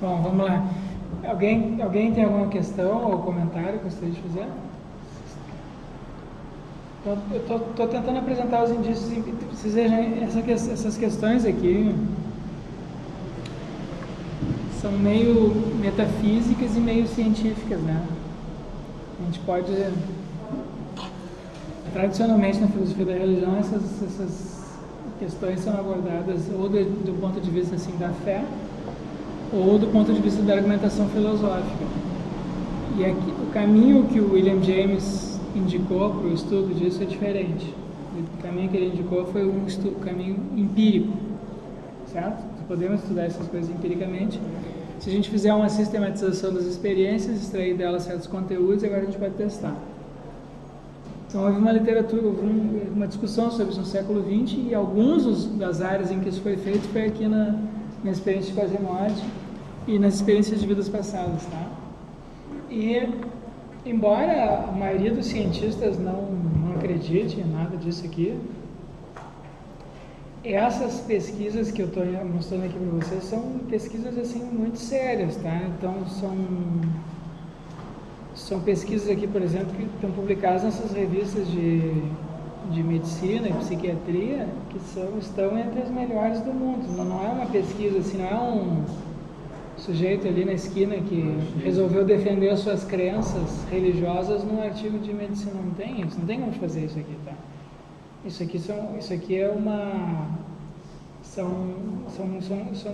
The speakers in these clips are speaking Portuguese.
Bom, vamos lá. Alguém tem alguma questão ou comentário que gostaria de fazer? Então, eu estou tentando apresentar os indícios, vocês vejam, essas questões aqui são meio metafísicas e meio científicas, né? A gente pode, tradicionalmente na filosofia da religião, essas questões são abordadas ou do ponto de vista assim, da fé, ou do ponto de vista da argumentação filosófica. E aqui, o caminho que o William James indicou para o estudo disso é diferente. O caminho que ele indicou foi um caminho empírico, certo? Podemos estudar essas coisas empiricamente. Se a gente fizer uma sistematização das experiências, extrair delas certos conteúdos, agora a gente pode testar. Então houve uma literatura, houve uma discussão sobre isso no século XX, e algumas das áreas em que isso foi feito foi aqui na experiência de quase-morte e nas experiências de vidas passadas, tá? E embora a maioria dos cientistas não acredite em nada disso aqui, essas pesquisas que eu estou mostrando aqui para vocês são pesquisas assim muito sérias, tá? Então são pesquisas aqui, por exemplo, que estão publicadas nessas revistas de medicina e psiquiatria, que estão entre as melhores do mundo. Não é uma pesquisa assim, não é um sujeito ali na esquina que resolveu defender as suas crenças religiosas num artigo de medicina. Não tem isso, não tem como fazer isso aqui, tá? Isso aqui é são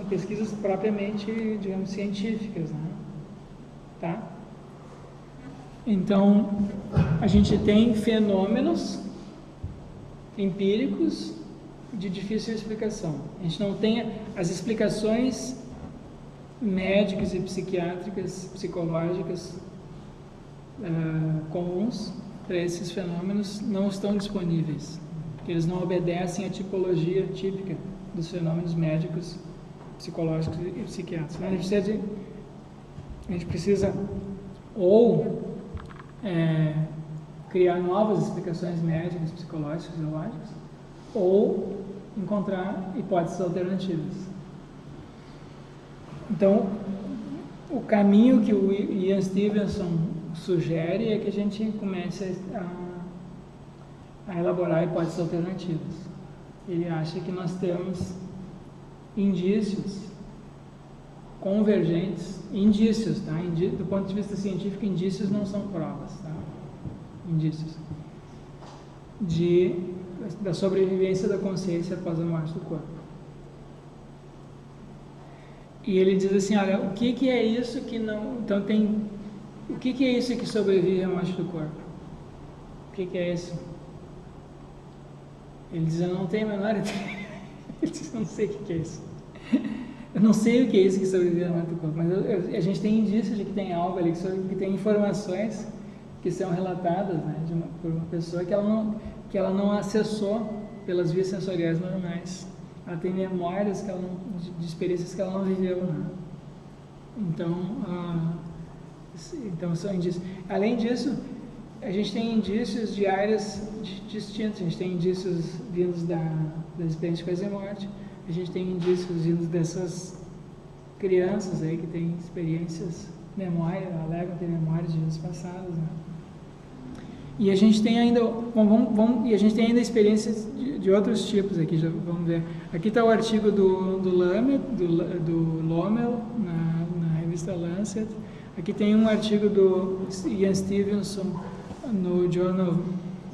pesquisas propriamente, digamos, científicas, né? Tá? Então, a gente tem fenômenos empíricos de difícil explicação. A gente não tem as explicações médicas e psiquiátricas, psicológicas comuns para esses fenômenos não estão disponíveis. Eles não obedecem à tipologia típica dos fenômenos médicos, psicológicos e psiquiátricos. A gente precisa ou criar novas explicações médicas, psicológicas, fisiológicas, ou encontrar hipóteses alternativas. Então, o caminho que o Ian Stevenson sugere é que a gente comece a elaborar hipóteses alternativas. Ele acha que nós temos indícios convergentes, indícios, tá? Do ponto de vista científico, indícios não são provas, tá? Indícios da sobrevivência da consciência após a morte do corpo. E ele diz assim, olha, o que é isso que não... Então o que é isso que sobrevive à morte do corpo? O que é isso? Ele diz, eu não tenho a menor ideia. Ele diz, eu não sei o que é isso. Eu não sei o que é isso que sobrevive à morte do corpo, mas a gente tem indícios de que tem algo ali, que tem informações que são relatadas, né, por uma pessoa que ela não acessou pelas vias sensoriais normais. Ela tem memórias de experiências que ela não viveu, né? Então são indícios. Além disso, a gente tem indícios de áreas distintas. A gente tem indícios vindos das experiências de quase-morte. A gente tem indícios vindos dessas crianças aí que têm experiências, alegam ter memórias de vidas passadas, né? E a gente tem ainda, e a gente tem ainda experiências de outros tipos aqui, já vamos ver. Aqui está o artigo do Lommel, na revista Lancet. Aqui tem um artigo do Ian Stevenson no Journal of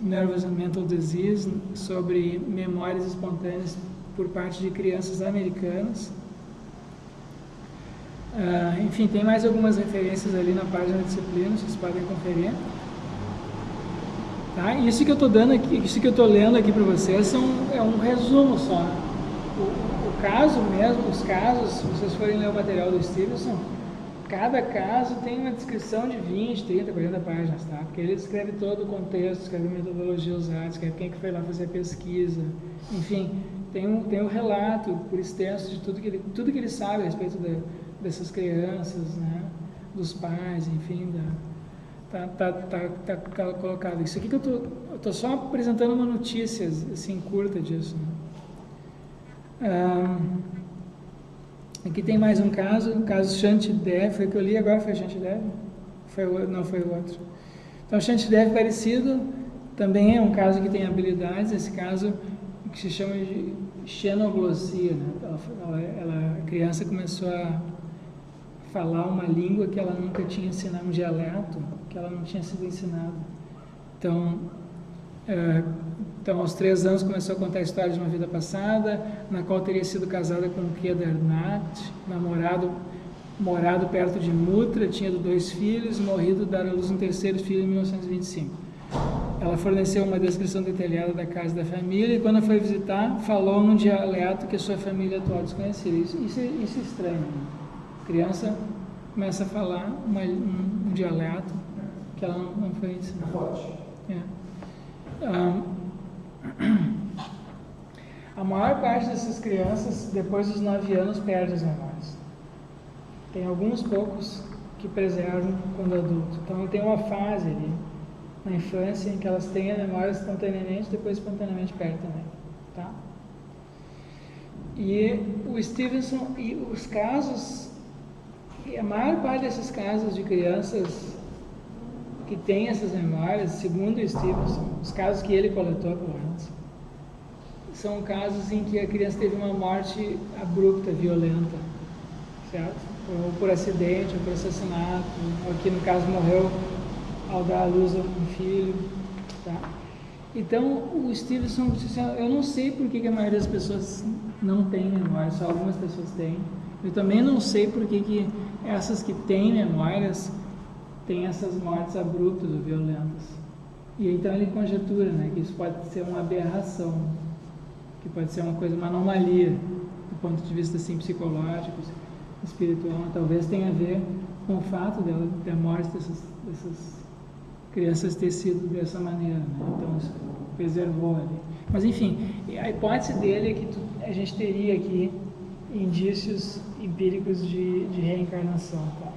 Nervous and Mental Disease sobre memórias espontâneas por parte de crianças americanas. Enfim, tem mais algumas referências ali na página da disciplina, vocês podem conferir. Tá? Isso que eu estou dando aqui, isso que eu estou lendo aqui para vocês é um resumo só. O caso mesmo, os casos, se vocês forem ler o material do Stevenson, cada caso tem uma descrição de 20, 30, 40 páginas, tá? Porque ele escreve todo o contexto, escreve a metodologia usada, escreve quem que foi lá fazer a pesquisa, enfim, tem um relato por extenso de tudo que ele sabe a respeito dessas crianças, né? Dos pais, enfim, tá colocado. Isso aqui que eu tô só apresentando uma notícia assim curta disso, né? Aqui tem mais um caso, o caso Shantidev, foi o que eu li agora, foi Shantidev? Não foi o outro. Então, Shantidev parecido, também é um caso que tem habilidades, esse caso que se chama de xenoglossia, né? A criança começou a falar uma língua que ela nunca tinha ensinado, um dialeto que ela não tinha sido ensinado. Então, aos 3 anos começou a contar a história de uma vida passada, na qual teria sido casada com Kedarnath, morado perto de Mutra, tinha 2 filhos e morrido dar à luz um 3º filho em 1925. Ela forneceu uma descrição detalhada da casa e da família e quando foi visitar, falou num dialeto que a sua família atual desconhecia. Isso é estranho, né? A criança começa a falar um dialeto que ela não foi ensinada. A maior parte dessas crianças, depois dos 9 anos, perde as memórias. Tem alguns poucos que preservam quando adulto. Então tem uma fase ali na infância em que elas têm a memória espontaneamente, depois espontaneamente perdem também, tá? E o Stevenson, e os casos, e a maior parte desses casos de crianças que têm essas memórias, segundo o Stevenson, os casos que ele coletou, pelo menos, são casos em que a criança teve uma morte abrupta, violenta, certo? Ou por acidente, ou por assassinato, ou aqui no caso morreu ao dar à luz a um filho, tá? Então o Stevenson disse assim, eu não sei por que a maioria das pessoas não tem memória, só algumas pessoas têm. Eu também não sei por que essas que têm memórias têm essas mortes abruptas ou violentas. E então ele conjetura, né, que isso pode ser uma aberração, que pode ser uma coisa, uma anomalia do ponto de vista assim, psicológico, espiritual, talvez tenha a ver com o fato da morte dessas crianças ter sido dessa maneira, né? Então isso preservou ali. Mas enfim, a hipótese dele é que a gente teria aqui indícios empíricos de reencarnação, tá?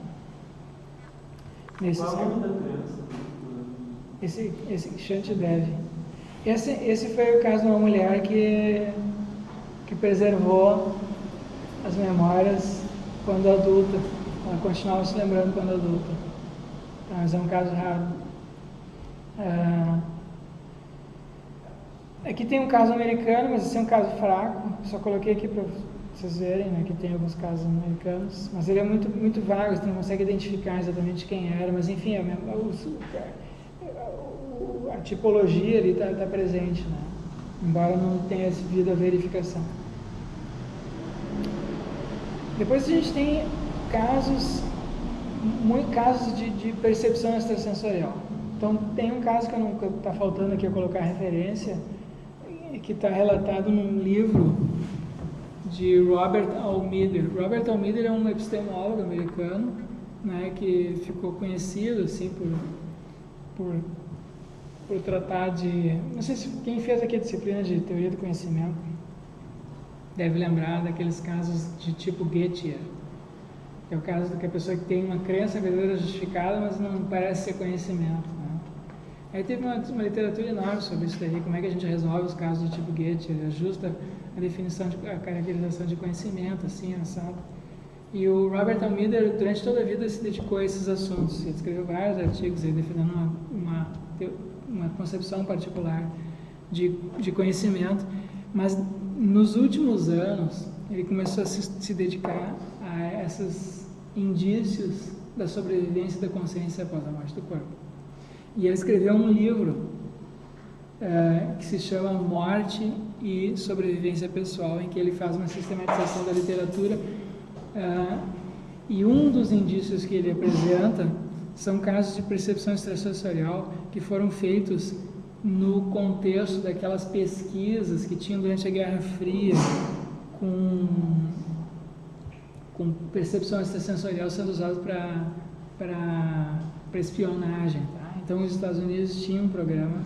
Nesse esse Shantidev. Esse foi o caso de uma mulher que preservou as memórias quando adulta. Ela continuava se lembrando quando adulta. Então, mas é um caso raro. Aqui tem um caso americano, mas esse é um caso fraco. Só coloquei aqui para vocês verem, né, que tem alguns casos americanos. Mas ele é muito, muito vago, você não consegue identificar exatamente quem era. Mas enfim, a tipologia ali está presente, né? Embora não tenha havido a verificação. Depois a gente tem casos de percepção extrasensorial. Então tem um caso que está faltando aqui eu colocar a referência, que está relatado num livro de Robert Almeida. Robert Almeida é um epistemólogo americano, né, que ficou conhecido assim por tratar de... Não sei se quem fez aqui a disciplina de teoria do conhecimento deve lembrar daqueles casos de tipo Gettier, que é o caso de que a pessoa que tem uma crença verdadeira justificada, mas não parece ser conhecimento, né? Aí teve uma literatura enorme sobre isso daí, como é que a gente resolve os casos de tipo Gettier, ajusta a definição, a caracterização de conhecimento, assim, assado. E o Robert Almeida, durante toda a vida, se dedicou a esses assuntos. Ele escreveu vários artigos aí, defendendo uma concepção particular de conhecimento, mas nos últimos anos ele começou a se dedicar a esses indícios da sobrevivência da consciência após a morte do corpo. E ele escreveu um livro que se chama Morte e Sobrevivência Pessoal, em que ele faz uma sistematização da literatura, e um dos indícios que ele apresenta são casos de percepção extrasensorial que foram feitos no contexto daquelas pesquisas que tinham durante a Guerra Fria com percepção extrasensorial sendo usado para espionagem, tá? Então os Estados Unidos tinham um programa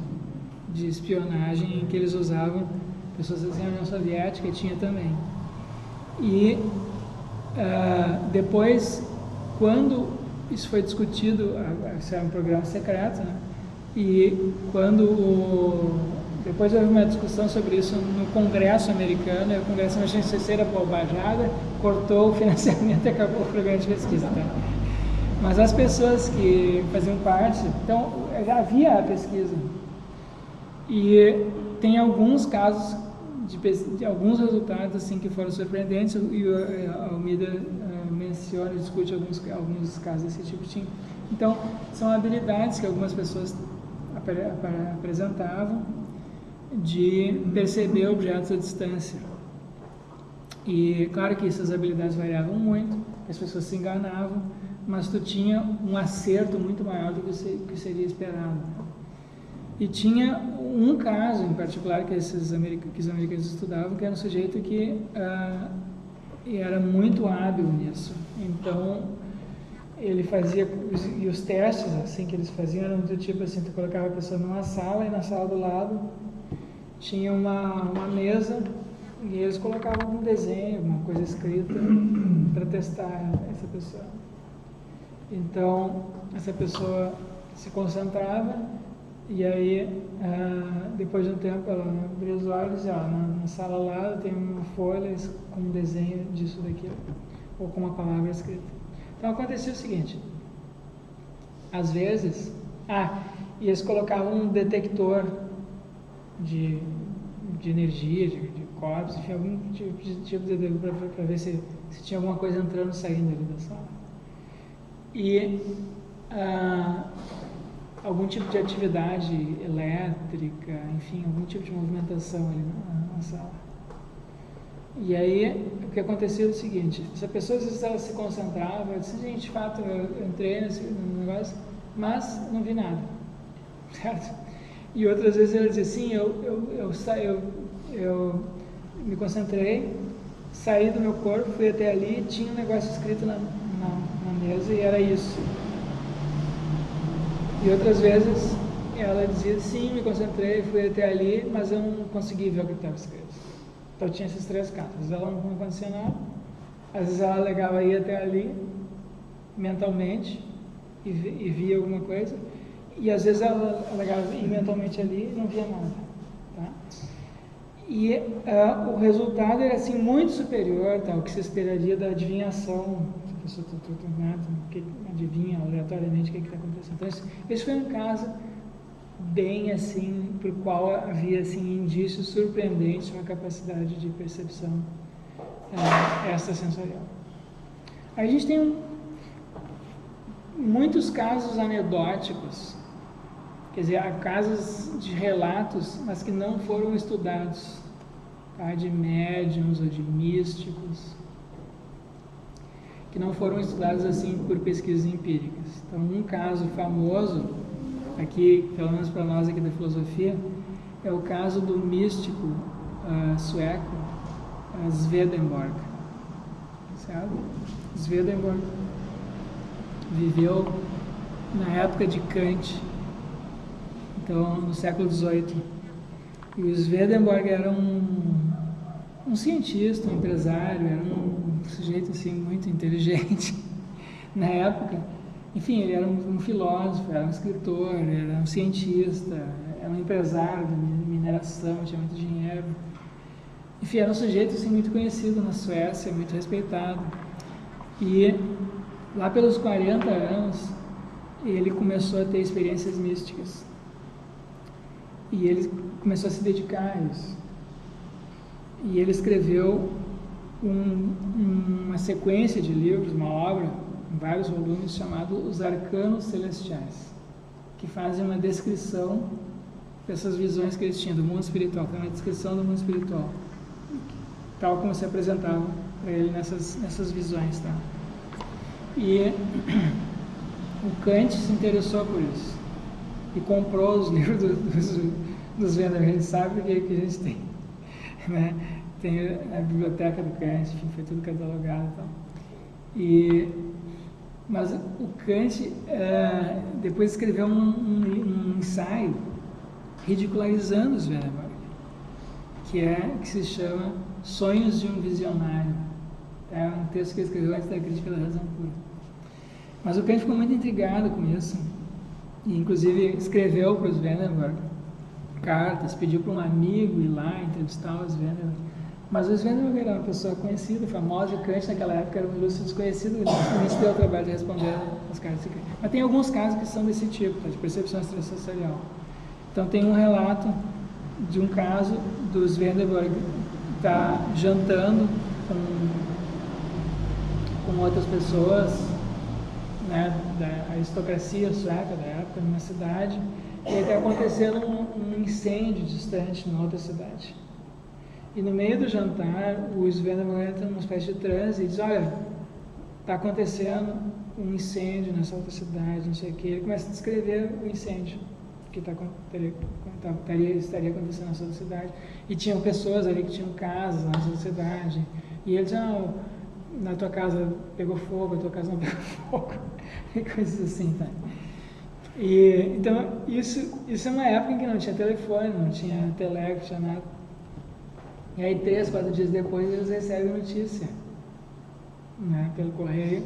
de espionagem em que eles usavam pessoas da União Soviética, e tinha também. E depois, quando isso foi discutido, isso é um programa secreto, né? E quando Depois houve uma discussão sobre isso no Congresso americano, e o Congresso americano achou terceira bobajada, cortou o financiamento e acabou o programa de pesquisa. Tá? Mas as pessoas que faziam parte, então já havia a pesquisa. E tem alguns casos, de alguns resultados assim, que foram surpreendentes, e a Almeida menciona e discute alguns casos desse tipo. Então, são habilidades que algumas pessoas apresentavam de perceber objetos à distância. E claro que essas habilidades variavam muito, as pessoas se enganavam, mas tu tinha um acerto muito maior do que seria esperado. E tinha um caso em particular que os americanos estudavam, que era um sujeito que era muito hábil nisso. Então, ele fazia, e os testes assim que eles faziam eram do tipo assim, tu colocava a pessoa numa sala, e na sala do lado tinha uma mesa, e eles colocavam um desenho, uma coisa escrita, para testar essa pessoa. Então, essa pessoa se concentrava, e aí, depois de um tempo, ela abria os olhos, e na sala lá tem uma folha com um desenho disso, daquilo, ou com uma palavra escrita. Então, acontecia o seguinte, às vezes, e eles colocavam um detector de energia, de corpos, enfim, algum tipo de detector para ver se tinha alguma coisa entrando e saindo ali da sala. E algum tipo de atividade elétrica, enfim, algum tipo de movimentação ali na sala. E aí, o que acontecia é o seguinte, se a pessoa, às vezes, ela se concentrava, eu disse, gente, de fato, eu entrei nesse negócio, mas não vi nada, certo? E outras vezes ela dizia, sim, eu me concentrei, saí do meu corpo, fui até ali, tinha um negócio escrito na mesa e era isso. E outras vezes ela dizia, sim, me concentrei, fui até ali, mas eu não consegui ver o que estava escrito. Então tinha esses três casos. Às vezes ela não acontecia nada, às vezes ela alegava ir até ali, mentalmente, e via alguma coisa, e às vezes ela alegava ir mentalmente ali e não via nada. Tá? E o resultado era assim, muito superior ao que se esperaria da adivinhação. A pessoa que adivinha aleatoriamente o que está acontecendo. Então, esse foi um caso bem assim, por qual havia assim, indícios surpreendentes de uma capacidade de percepção extrasensorial. Aí a gente tem muitos casos anedóticos, quer dizer, há casos de relatos, mas que não foram estudados, tá? De médiums ou de místicos, que não foram estudados assim por pesquisas empíricas. Então, um caso famoso, aqui, pelo menos para nós aqui da filosofia, é o caso do místico sueco Swedenborg. Certo? Swedenborg viveu na época de Kant, então no século XVIII. E o Swedenborg era um cientista, um empresário, era um sujeito assim, muito inteligente na época. Enfim, ele era um filósofo, era um escritor, era um cientista, era um empresário de mineração, tinha muito dinheiro. Enfim, era um sujeito assim, muito conhecido na Suécia, muito respeitado. E lá pelos 40 anos, ele começou a ter experiências místicas. E ele começou a se dedicar a isso. E ele escreveu uma sequência de livros, uma obra, em vários volumes, chamado Os Arcanos Celestiais, que fazem uma descrição dessas visões que eles tinham do mundo espiritual, que é uma descrição do mundo espiritual, tal como se apresentava para ele nessas visões. Tá? E o Kant se interessou por isso e comprou os livros dos Swedenborg. A gente sabe o que a gente tem, né? Tem a biblioteca do Kant, enfim, foi tudo catalogado e tal. Mas o Kant depois escreveu um ensaio ridicularizando os Swedenborg, que se chama Sonhos de um Visionário. É um texto que ele escreveu antes da Crítica da Razão Pura. Mas o Kant ficou muito intrigado com isso, e inclusive escreveu para os Swedenborg cartas, pediu para um amigo ir lá entrevistar o Swedenborg. Mas o Swedenborg era uma pessoa conhecida, famosa, e Kant naquela época era um ilustre desconhecido, nem se deu o trabalho de responder as cartas de Kant. Mas tem alguns casos que são desse tipo, tá, de percepção extrasensorial. Então tem um relato de um caso do Swedenborg estar jantando com outras pessoas, né, da aristocracia sueca da época, numa cidade, e está acontecendo um incêndio distante numa outra cidade. E no meio do jantar, o Swedenborg entra numa espécie de transe e diz: olha, está acontecendo um incêndio nessa outra cidade, não sei o quê. Ele começa a descrever o incêndio que estaria acontecendo nessa outra cidade. E tinham pessoas ali que tinham casas nessa cidade. E ele diz: na tua casa pegou fogo, a tua casa não pegou fogo. E coisas assim, tá? E, então, isso é uma época em que não tinha telefone, não tinha telex, não tinha nada. E aí, 3, 4 dias depois, eles recebem notícia, né, pelo correio,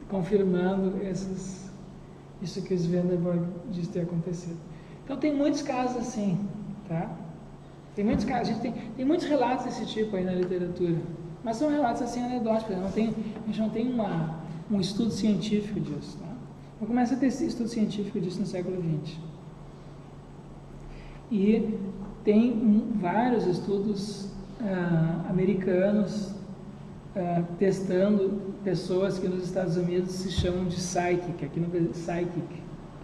confirmando isso que o Swedenborg diz ter acontecido. Então, tem muitos casos assim, tá? Tem muitos casos, tem muitos relatos desse tipo aí na literatura, mas são relatos assim anedóticos, a gente não tem um estudo científico disso, tá? Então, começa a ter esse estudo científico disso no século XX. E tem vários estudos americanos testando pessoas que nos Estados Unidos se chamam de psychic,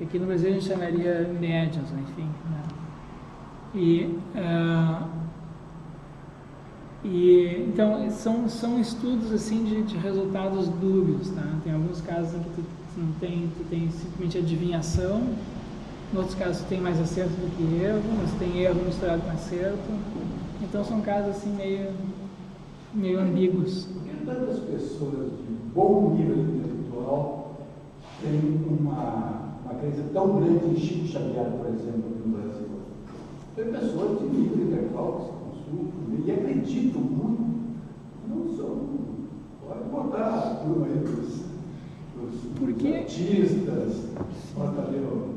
aqui no Brasil a gente chamaria médiums, enfim, né? Então são estudos assim de resultados dúbios, tá? Tem alguns casos em que tu tem simplesmente adivinhação. Em outros casos tem mais acerto do que erro, mas tem erro misturado com acerto. Então são casos assim meio ambíguos. Por que tantas pessoas de bom nível intelectual têm uma crença tão grande em Chico Xavier, por exemplo, aqui no Brasil? Tem pessoas de nível intelectual que se consultam e acreditam muito. Não são. Pode botar a turma aí dos artistas, bota ali o.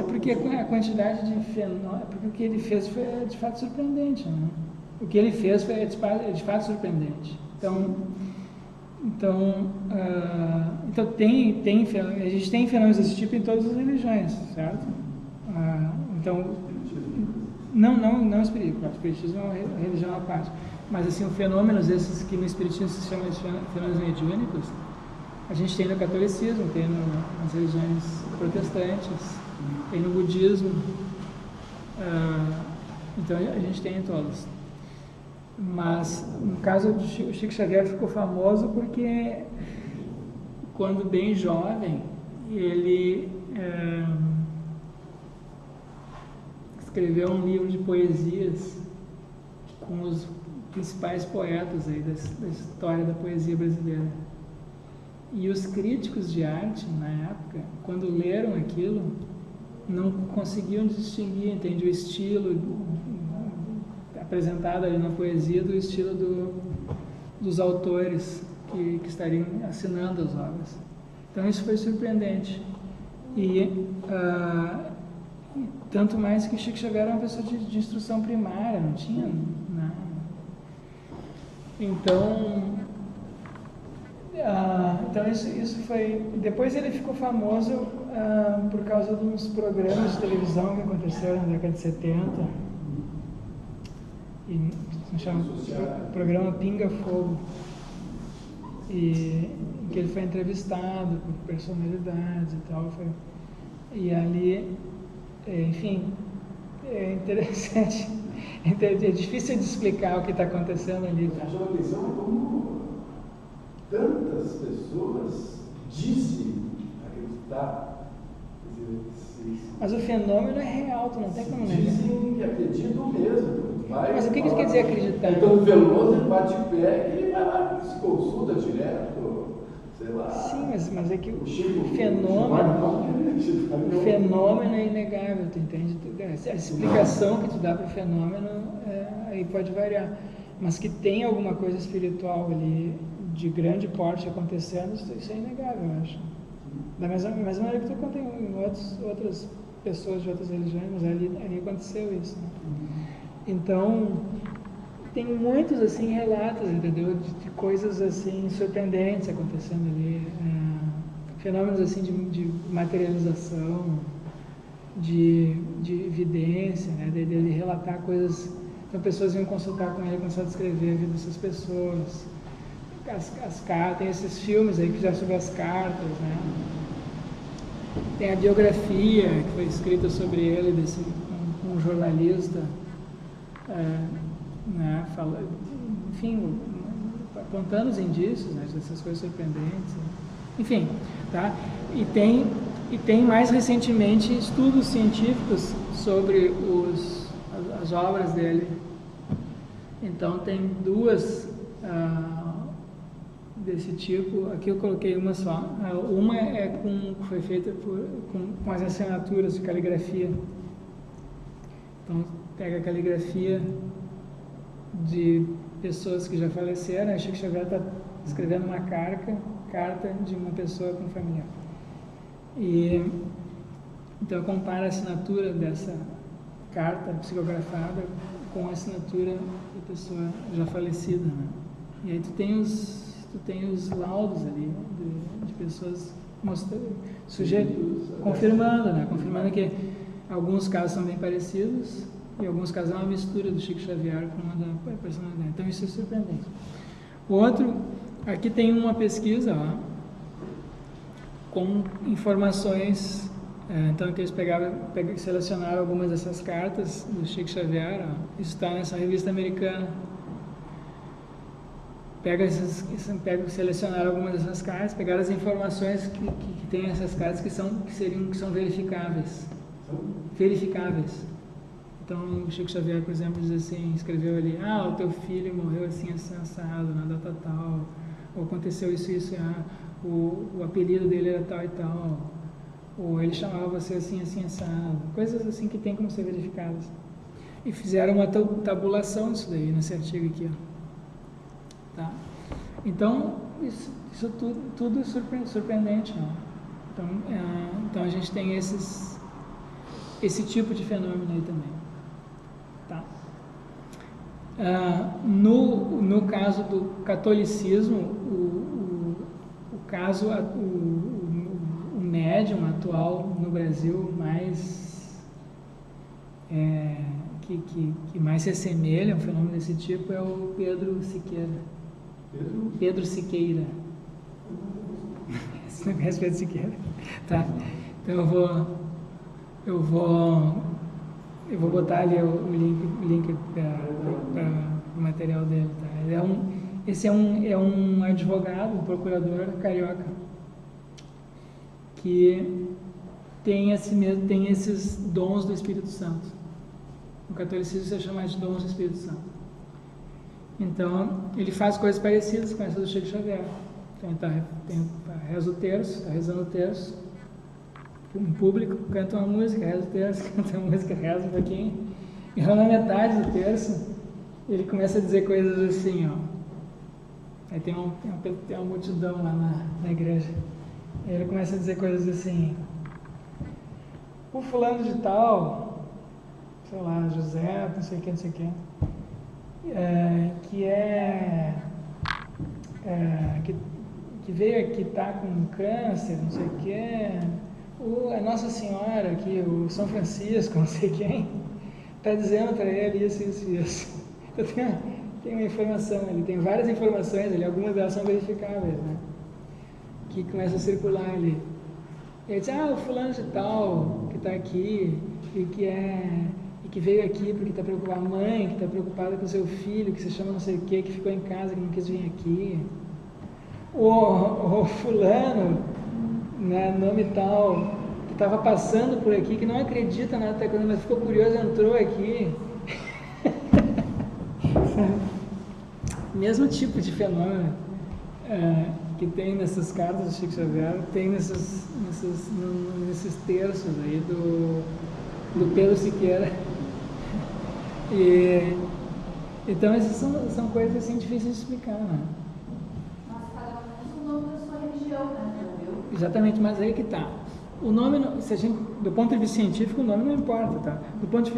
Porque a quantidade de fenômenos, porque o que ele fez foi de fato surpreendente, né? O que ele fez foi de fato surpreendente. Então a gente tem fenômenos desse tipo em todas as religiões, certo? Então, não espiritismo. O espiritismo é uma religião à parte. Mas assim, fenômenos esses que no espiritismo se chamam de fenômenos mediúnicos, a gente tem no catolicismo, tem nas religiões protestantes, tem no budismo, então a gente tem em todos. Mas no caso do Chico Xavier ficou famoso porque quando bem jovem ele escreveu um livro de poesias com os principais poetas aí da história da poesia brasileira. E os críticos de arte, na época, quando leram aquilo, não conseguiam distinguir, entende, o estilo apresentado ali na poesia do estilo dos autores que estariam assinando as obras. Então isso foi surpreendente. E tanto mais que Chico Xavier era uma pessoa de instrução primária, não tinha nada. Então isso foi. Depois ele ficou famoso por causa de uns programas de televisão que aconteceram na década de 70. E se chama programa Pinga Fogo. E em que ele foi entrevistado por personalidades e tal. E ali, enfim, é interessante. É difícil de explicar o que está acontecendo ali. Tá? Chama atenção como tantas pessoas dizem acreditar. Mas o fenômeno é real, tu não tem como negar. Dizem que acreditam mesmo. Mas o que quer dizer acreditar? Então o Veloso ele bate pé e vai lá, se consulta direto, sei lá. Sim, mas é que o fenômeno é inegável, tu entende? A explicação que tu dá para o fenômeno aí pode variar. Mas que tem alguma coisa espiritual ali de grande porte acontecendo, isso é inegável, eu acho. Da mesma maneira que tu conta em outras pessoas de outras religiões, mas ali aconteceu isso, né? Então, tem muitos, assim, relatos, entendeu? De coisas, assim, surpreendentes acontecendo ali. Fenômenos, assim, de materialização, de evidência, né? Dele relatar coisas. Então, pessoas iam consultar com ele, começaram a descrever a vida dessas pessoas. As cartas, tem esses filmes aí que já sobre as cartas, né? Tem a biografia que foi escrita sobre ele, um jornalista, né? Enfim, apontando os indícios, né? Dessas coisas surpreendentes. Enfim, tá? E tem mais recentemente estudos científicos sobre as obras dele. Então tem duas desse tipo. Aqui eu coloquei uma só. Uma foi feita com as assinaturas de caligrafia. Então pega a caligrafia de pessoas que já faleceram. Chico Xavier está escrevendo uma carta de uma pessoa com um familiar. Então eu comparo a assinatura dessa carta psicografada com a assinatura da pessoa já falecida, né? E aí tu tem os laudos ali de pessoas confirmando, né? Confirmando que alguns casos são bem parecidos e alguns casos é uma mistura do Chico Xavier com uma da personalidade. Então isso é surpreendente. O outro, aqui tem uma pesquisa, ó, com informações. Então que eles selecionaram algumas dessas cartas do Chico Xavier, ó, isso está nessa revista americana. Selecionaram algumas dessas cartas, pegaram as informações que tem essas cartas que são verificáveis. Verificáveis. Então o Chico Xavier, por exemplo, diz assim, escreveu ali, o teu filho morreu assim assado, na data tal, ou aconteceu isso, o apelido dele era tal e tal, ou ele chamava você assim assado, coisas assim que tem como ser verificadas. E fizeram uma tabulação disso daí, nesse artigo aqui, ó. Tá? Então, isso tudo é surpreendente, não? Então a gente tem esse tipo de fenômeno aí também. Tá? No caso do catolicismo, o médium atual no Brasil que mais se assemelha a um fenômeno desse tipo é o Pedro Siqueira. Pedro Siqueira. Você não conhece Pedro Siqueira? Tá. Então eu vou botar ali o link para o material dele. Tá? Esse é um advogado, um procurador carioca, que tem esses dons do Espírito Santo. No catolicismo se chama de dons do Espírito Santo. Então, ele faz coisas parecidas com essa do Chico Xavier. Então, reza o terço, está rezando o terço, em público, canta uma música, reza o terço, canta uma música, reza um pouquinho. E lá na metade do terço, ele começa a dizer coisas assim, ó. Aí tem uma multidão lá na igreja. E ele começa a dizer coisas assim, o fulano de tal, sei lá, José, não sei o que, que veio aqui, tá com câncer, não sei o que, a Nossa Senhora aqui, o São Francisco, não sei quem, está dizendo para ele isso. Então tem uma informação ali, tem várias informações ali, algumas delas são verificáveis, né? Que começam a circular ali. Ele diz, o fulano de tal, que está aqui, e que veio aqui porque está preocupada, a mãe que está preocupada com o seu filho, que se chama não sei o que ficou em casa, que não quis vir aqui. O fulano, né, nome tal, que estava passando por aqui, que não acredita nada, mas ficou curioso, entrou aqui. Mesmo tipo de fenômeno que tem nessas cartas do Chico Xavier, tem nesses terços aí do Pedro Siqueira. Então essas são coisas assim difíceis de explicar, né? Mas cada um usa o nome da sua religião, né? Exatamente, mas aí que tá. O nome, se a gente, do ponto de vista científico, o nome não importa, tá? Do ponto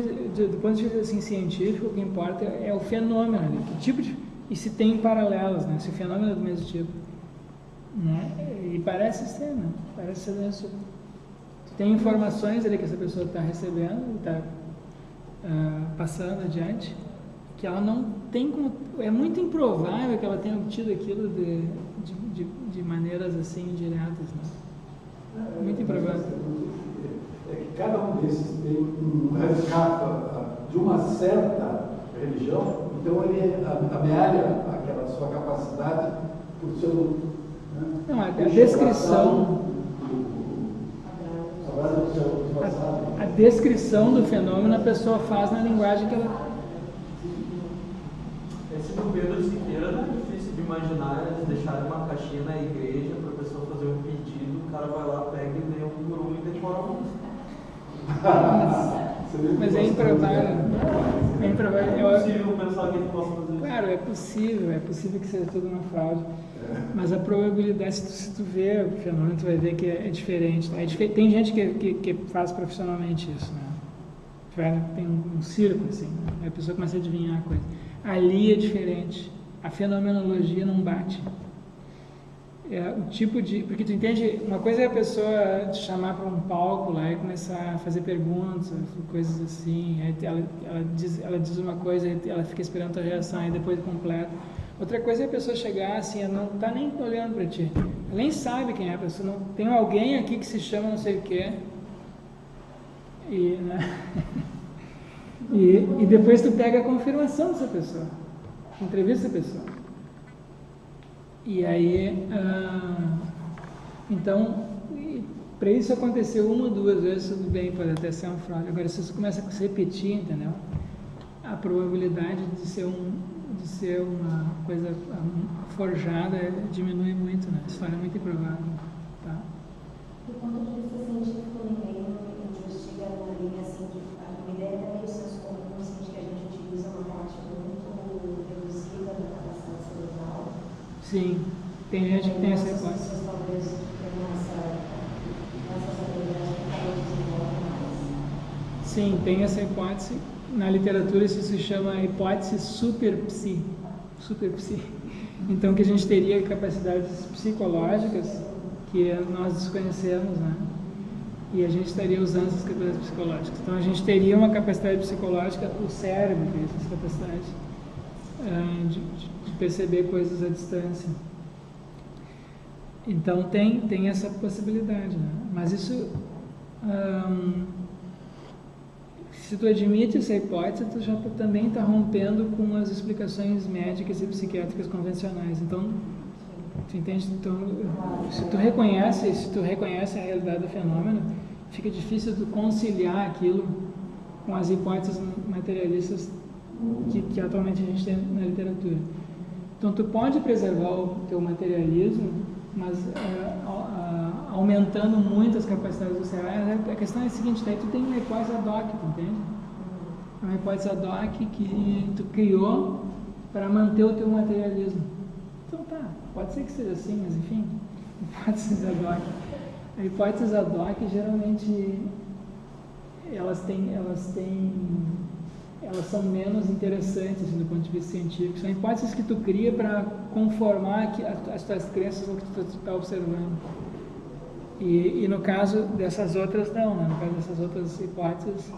de vista assim, científico, o que importa é o fenômeno ali, que tipo de, e se tem paralelos, né? Se o fenômeno é do mesmo tipo, né? E parece ser, né? Parece ser do mesmo tipo. Tu tem informações ali que essa pessoa está recebendo, está passando adiante, que ela não tem como, é muito improvável que ela tenha obtido aquilo de maneiras assim indiretas, né? Muito improvável. É que cada um desses tem rescata de uma certa religião, então ele amealha aquela sua capacidade por seu. Né, não, a descrição. A descrição do fenômeno a pessoa faz na linguagem que ela. Esse do Pedro Siqueira não é difícil de imaginar eles deixarem uma caixinha na igreja para a pessoa fazer um pedido, o cara vai lá, pega e lê um por um e decora a música. Mas é improvável. É improvável. É possível pensar que ele possa fazer isso. Claro, é possível que seja tudo uma fraude. Mas a probabilidade, se tu vê o fenômeno, tu vai ver que é diferente. Tá? Tem gente que faz profissionalmente isso, né? Tem um círculo, assim, né? A pessoa começa a adivinhar a coisa. Ali é diferente. A fenomenologia não bate. O tipo de... Porque tu entende, uma coisa é a pessoa te chamar para um palco lá e começar a fazer perguntas, coisas assim, aí ela diz uma coisa, ela fica esperando a tua reação, aí depois completa. Outra coisa é a pessoa chegar assim, ela não está nem olhando para ti, ela nem sabe quem é a pessoa, não, tem alguém aqui que se chama não sei o quê, e, né? e depois tu pega a confirmação dessa pessoa, entrevista essa pessoa. E aí, então, para isso acontecer uma ou duas vezes, tudo bem, pode até ser uma fraude. Agora, se isso começa a se repetir, entendeu? A probabilidade de ser uma coisa forjada diminui muito, né? A história é muito improvável, tá? Do ponto de vista científico, ninguém investiga na linha assim, que a ideia é meio senso comum, assim, de que a gente utiliza uma parte muito reduzida da capacidade cerebral. Sim, tem gente que tem essa hipótese. As pessoas talvez tenham essas habilidades que cada um desenvolve mais. Sim, tem essa hipótese. Na literatura isso se chama hipótese superpsi. Então que a gente teria capacidades psicológicas que nós desconhecemos, né? E a gente estaria usando essas capacidades psicológicas. Então a gente teria uma capacidade psicológica, o cérebro tem essa capacidade de perceber coisas à distância. Então tem essa possibilidade, né? Mas isso, se tu admite essa hipótese, tu já também está rompendo com as explicações médicas e psiquiátricas convencionais. Então, tu entende? Então, se tu reconhece a realidade do fenômeno, fica difícil tu conciliar aquilo com as hipóteses materialistas que atualmente a gente tem na literatura. Então, tu pode preservar o teu materialismo, mas aumentando muito as capacidades do cérebro. A questão é a seguinte, daí tu tem uma hipótese ad hoc, tu entende? É uma hipótese ad hoc que tu criou para manter o teu materialismo. Então tá, pode ser que seja assim, mas enfim, hipóteses ad hoc. As hipóteses ad hoc geralmente elas são menos interessantes assim, do ponto de vista científico. São hipóteses que tu cria para conformar as tuas crenças ao que tu está observando. E no caso dessas outras, não, né? No caso dessas outras hipóteses,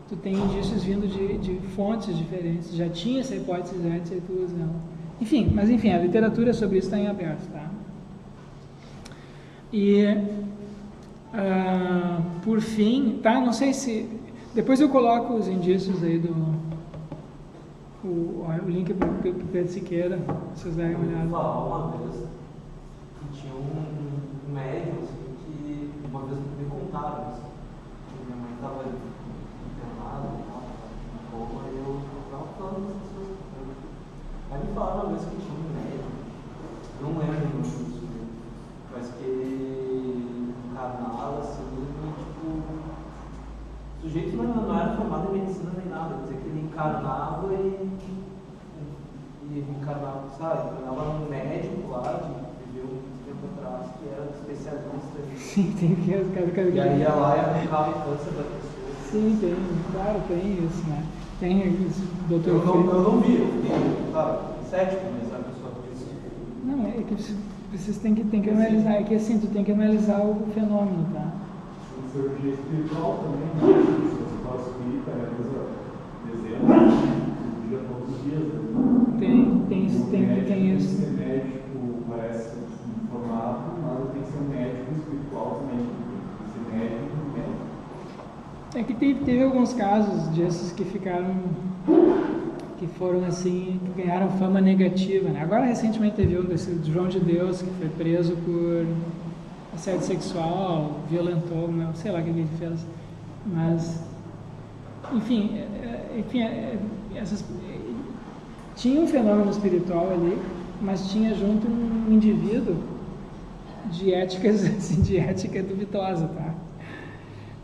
tu tem indícios vindo de fontes diferentes. Já tinha essa hipótese antes e tu usa ela. Enfim, a literatura sobre isso está em aberto, tá? E, por fim, tá? Não sei se... Depois eu coloco os indícios aí o link para o Pedro Siqueira, se vocês derem uma olhada. Eu falar uma vez que tinha um médium, assim, que uma vez me contaram isso, que minha mãe estava internada e tal, em coma, e eu estava falando com as pessoas. Aí me falaram uma vez que tinha um médium, eu não lembro disso, mas que ele encarnava assim, e tipo... O sujeito não era formado em medicina nem nada, quer dizer que ele encarnava e encarnava, sabe? Encarnava num médico lá, viveu tempo atrás que era especialista. Sim, tem que E aí ia lá e arrancava o câncer da pessoa. Sim, tem, claro, tem isso, né? Tem isso, doutor. Eu não vi, eu fiquei, claro, cético, mas a pessoa disse. Não, é que vocês têm que analisar, é que assim, tu tem que analisar o fenômeno, tá? Cirurgia espiritual também, né? Se você fala espírita, é coisa dezenas, cirurgia todos os dias. Né? Tem isso. Tem que ser médico, parece formado, mas tem que ser médico espiritual também. Tem que ser médico. É que teve alguns casos desses que foram assim, que ganharam fama negativa, né? Agora recentemente teve um desse do João de Deus, que foi preso por assédio sexual, violentou, não sei lá o que ele fez, mas enfim, tinha um fenômeno espiritual ali, mas tinha junto um indivíduo de éticas, assim, de ética duvidosa, tá?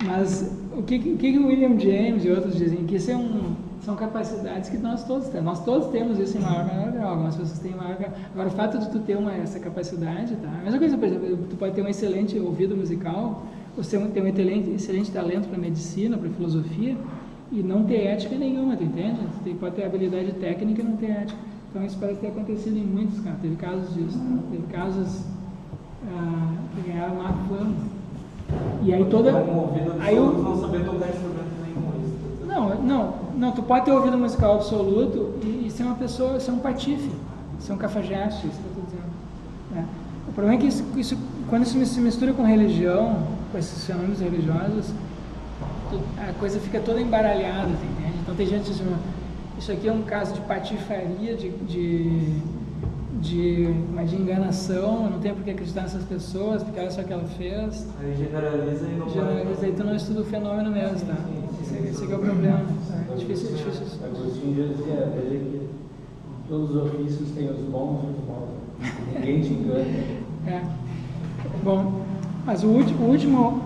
Mas o que o William James e outros dizem? Que são capacidades que nós todos temos. Nós todos temos isso em maior ou menor grau. Algumas pessoas têm maior grau. Agora, o fato de tu ter essa capacidade, tá? A mesma coisa, por exemplo, tu pode ter um excelente ouvido musical, ou ter um excelente talento para medicina, para filosofia, e não ter ética nenhuma, tu entende? Tu pode ter habilidade técnica e não ter ética. Então, isso parece ter acontecido em muitos casos. Teve casos disso, tá? Teve casos que ganharam má fama. E aí não saber tocar instrumento nenhum. Não, tu pode ter ouvido musical absoluto e ser uma pessoa, ser um patife, ser um cafajeste, isso que eu estou dizendo. Né? O problema é que isso, quando isso se mistura com religião, com esses fenômenos religiosos, a coisa fica toda embaralhada, entende? Então tem gente que diz, isso aqui é um caso de patifaria, de enganação, eu não tenho por que acreditar nessas pessoas, porque olha só o que ela fez. Aí generaliza e não generaliza, aí tu não estuda o fenômeno mesmo, tá? Esse aqui é o problema. É difícil. Agostinho já dizia, veja que todos os ofícios têm os bons e os maus. Ninguém te engana. Bom, mas a última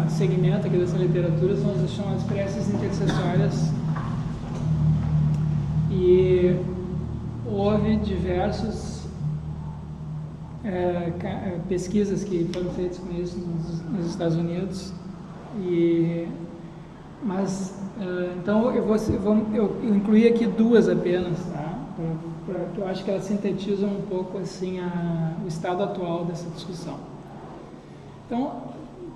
segmento aqui dessa literatura são as chamadas preces intercessórias. E houve diversas pesquisas que foram feitas com isso nos Estados Unidos, então eu incluí aqui duas apenas, tá? Porque eu acho que elas sintetizam um pouco assim o estado atual dessa discussão. Então,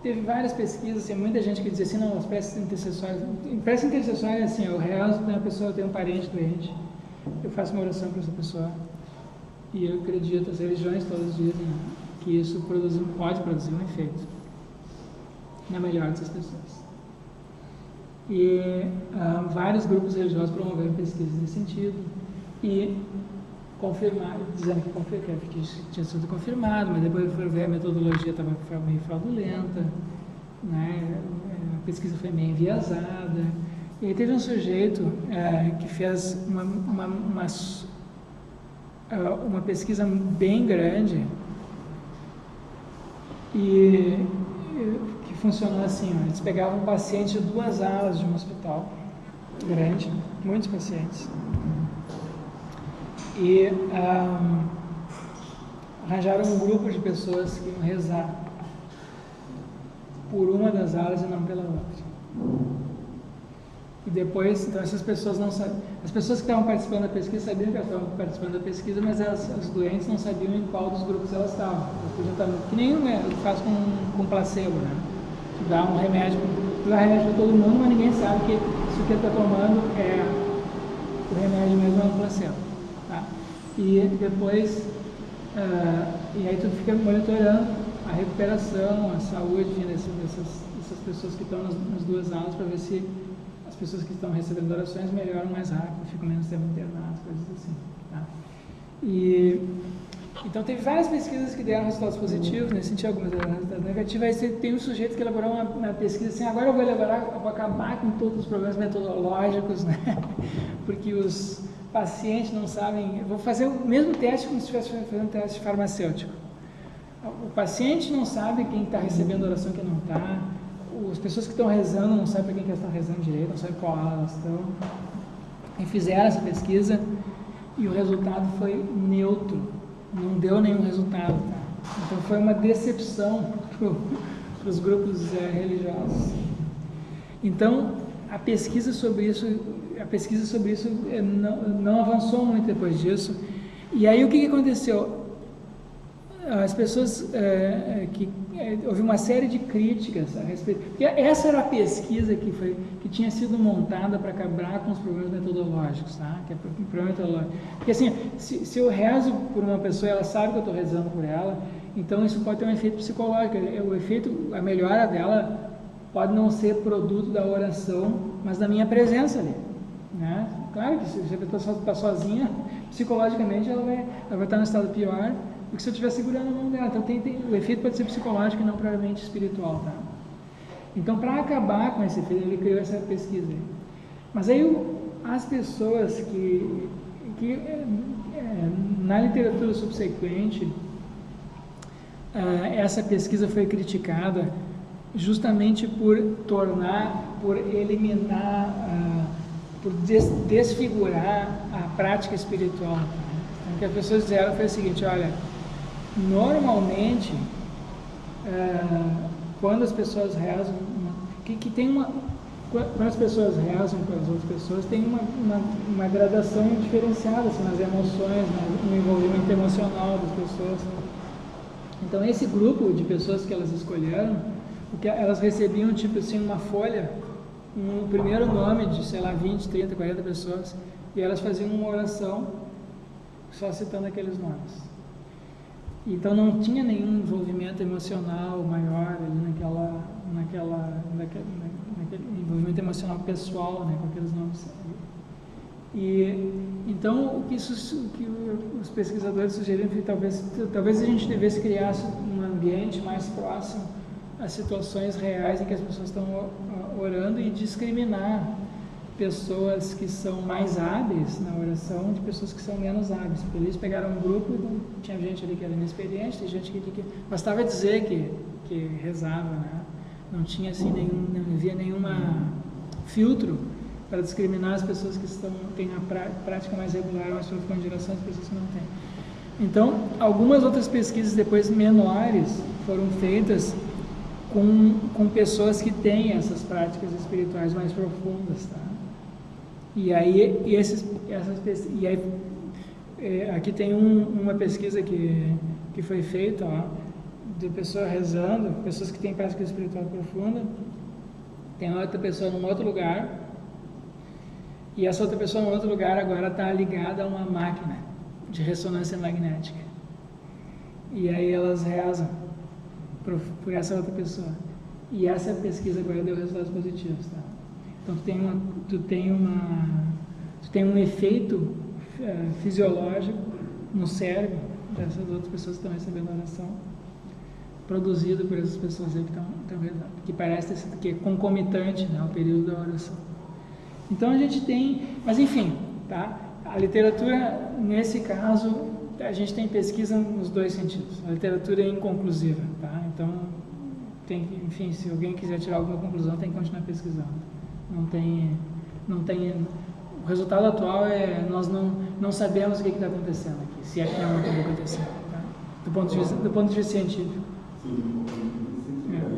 teve várias pesquisas, assim, muita gente que dizia assim, não, as preces intercessórias, assim, eu rezo quando a pessoa tem um parente doente, eu faço uma oração para essa pessoa e eu acredito, as religiões todas dizem que isso pode produzir um efeito na melhor dessas pessoas. E vários grupos religiosos promoveram pesquisas nesse sentido e confirmaram, dizendo que tinha sido confirmado, mas depois foram ver a metodologia estava meio fraudulenta, né? A pesquisa foi meio enviesada. E aí teve um sujeito que fez uma pesquisa bem grande e que funcionou assim, eles pegavam um paciente de 2 alas de um hospital grande, muitos pacientes, e arranjaram um grupo de pessoas que iam rezar por uma das alas e não pela outra. E depois, então essas pessoas não sabiam, as pessoas que estavam participando da pesquisa sabiam que elas estavam participando da pesquisa, mas os doentes não sabiam em qual dos grupos elas estavam. Elas podiam estar, que nem faz com placebo, né? Tu dá um remédio, para todo mundo, mas ninguém sabe que isso que ele está tomando é o remédio mesmo, é um placebo. Tá? E depois, e aí tu fica monitorando a recuperação, a saúde, enfim, dessas pessoas que estão nas 2 alas, para ver se as pessoas que estão recebendo orações melhoram mais rápido, ficam menos tempo internados, coisas assim. Tá? Então, teve várias pesquisas que deram resultados positivos, nesse sentido, algumas deram resultados negativos. Aí você tem um sujeito que elaborou uma pesquisa assim, agora eu vou acabar com todos os problemas metodológicos, né? Porque os pacientes não sabem. Eu vou fazer o mesmo teste como se estivesse fazendo um teste farmacêutico. O paciente não sabe quem está recebendo oração e quem não está. As pessoas que estão rezando não sabem para quem que elas estão rezando direito, não sabem qual ala elas estão. E fizeram essa pesquisa e o resultado foi neutro. não deu nenhum resultado. Tá? Então foi uma decepção para os grupos religiosos. Então a pesquisa sobre isso não avançou muito depois disso. E aí o que aconteceu? As pessoas houve uma série de críticas a respeito, porque essa era a pesquisa que tinha sido montada para acabar com os problemas metodológicos, tá? Que é o problema metodológico. Porque assim, se eu rezo por uma pessoa, ela sabe que eu estou rezando por ela, então isso pode ter um efeito psicológico. O efeito, a melhora dela pode não ser produto da oração, mas da minha presença ali, né? Claro que se a pessoa está sozinha, psicologicamente ela vai estar no estado pior do que se eu estiver segurando a mão dela. Então o efeito pode ser psicológico e não propriamente espiritual, tá? Então, para acabar com esse efeito, ele criou essa pesquisa aí. Mas aí as pessoas que na literatura subsequente, essa pesquisa foi criticada justamente por eliminar, por desfigurar a prática espiritual. Então, o que as pessoas disseram foi o seguinte: olha, normalmente, quando as pessoas rezam, quando as pessoas rezam para as outras pessoas, tem uma gradação diferenciada assim, nas emoções, no envolvimento emocional das pessoas. Então, esse grupo de pessoas que elas escolheram, elas recebiam tipo assim uma folha, um primeiro nome de, sei lá, 20, 30, 40 pessoas, e elas faziam uma oração só citando aqueles nomes. Então não tinha nenhum envolvimento emocional maior ali naquele envolvimento emocional pessoal, né, com aqueles nomes. E então o que os pesquisadores sugeriram foi talvez a gente devesse criar um ambiente mais próximo às situações reais em que as pessoas estão orando e discriminar pessoas que são mais hábeis na oração de pessoas que são menos hábeis. Porque eles pegaram um grupo e tinha gente ali que era inexperiente, tem gente que bastava dizer que rezava, né? Não tinha assim não havia nenhum filtro para discriminar as pessoas que têm a prática mais regular, mais profunda em direção às pessoas que não têm. Então, algumas outras pesquisas depois menores foram feitas com pessoas que têm essas práticas espirituais mais profundas, tá? E aí aqui tem uma pesquisa que foi feita, ó, de pessoa rezando, pessoas que têm prática espiritual profunda, tem outra pessoa num outro lugar, e essa outra pessoa num outro lugar agora está ligada a uma máquina de ressonância magnética. E aí elas rezam por essa outra pessoa. E essa pesquisa agora deu resultados positivos, tá? Então tu tem um efeito fisiológico no cérebro dessas outras pessoas que estão recebendo a oração, produzido por essas pessoas aí que parece que é concomitante, né, ao período da oração. Então a gente tem, mas enfim, tá? A literatura, nesse caso, a gente tem pesquisa nos dois sentidos. A literatura é inconclusiva, tá? Então, enfim, se alguém quiser tirar alguma conclusão, tem que continuar pesquisando. Não tem, o resultado atual nós não sabemos o que está acontecendo aqui, se é que não está acontecendo, tá? Do ponto de vista científico. Sim,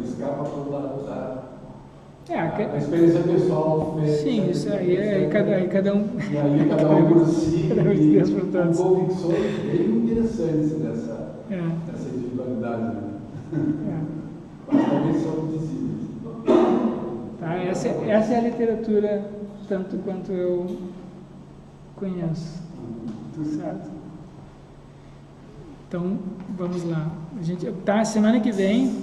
escapa para o lado da a experiência pessoal. Sim, isso aí cada um. E aí cada um por si, com convicções bem interessantes dessa individualidade, né? Mas também são visíveis. Tá, essa é a literatura, tanto quanto eu conheço. Certo? Então, vamos lá. Semana que vem